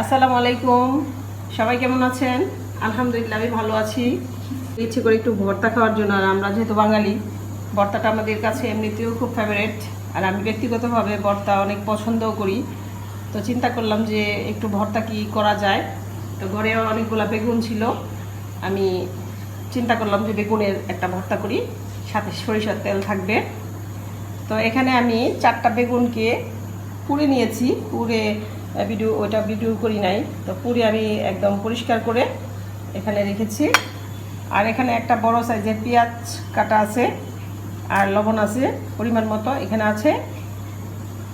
আসসালামু আলাইকুম। সবাই কেমন আছেন? আলহামদুলিল্লাহ আমি ভালো আছি। ইচ্ছে করে একটু ভর্তা খাওয়ার জন্য, আর আমরা যেহেতু বাঙালি, ভর্তাটা আমাদের কাছে এমনিতেও খুব ফেভারিট। আর আমি ব্যক্তিগতভাবে ভর্তা অনেক পছন্দও করি। তো চিন্তা করলাম যে একটু ভর্তা কি করা যায়। তো ঘরে অনেকগুলো বেগুন ছিল, আমি চিন্তা করলাম যে বেগুনের একটা ভর্তা করি, সাথে সরিষার তেল থাকবে। তো এখানে আমি 4টা বেগুনকে পুড়ে নিয়েছি। পুড়ে ভিডিও করি নাই, তো পুড়ে আমি একদম পরিষ্কার করে এখানে রেখেছি। আর এখানে একটা বড় সাইজের পেঁয়াজ কাটা আছে, আর লবণ আছে পরিমাণ মতো। এখানে আছে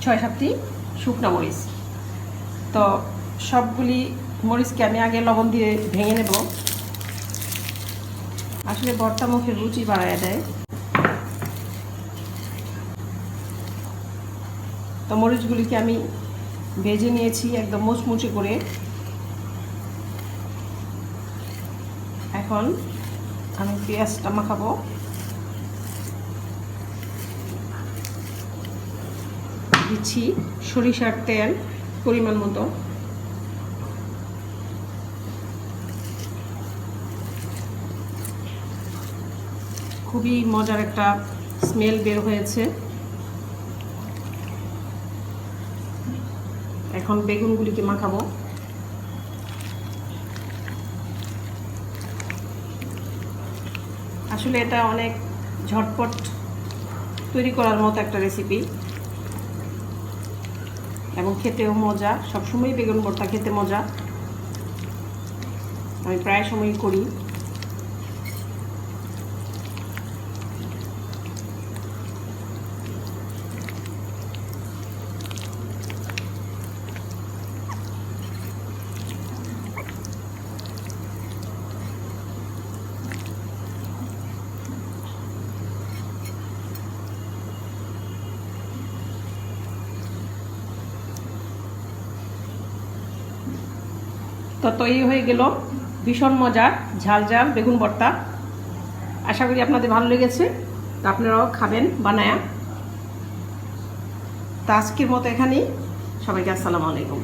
6-7টি শুকনো মরিচ। তো সবগুলি মরিচকে আমি আগে লবণ দিয়ে ভেঙে নেব। আসলে ভর্তা মুখের রুচি বাড়ায় দেয়। তো মরিচগুলিকে আমি ভেজে নিয়েছি একদম মুচমুচে করে। এখন আমি পেঁয়াজটা মাখাবো। দিচ্ছি সরিষার তেল পরিমাণ মতো। খুবই মজার একটা স্মেল বের হয়েছে। এখন বেগুনগুলিকে মাখাবো। আসলে এটা অনেক ঝটপট তৈরি করার মতো একটা রেসিপি, এবং খেতেও মজা। সবসময় বেগুন ভর্তা খেতে মজা, আমি প্রায় সময়ই করি। তো তৈরি হয়ে গেল ভীষণ মজার ঝাল ঝাল বেগুন ভর্তা। আশা করি আপনাদের ভালো লেগেছে। তো আপনারাও খাবেন বানায়া। তো আজকের মতো এখানেই। সবাইকে আসসালামু আলাইকুম।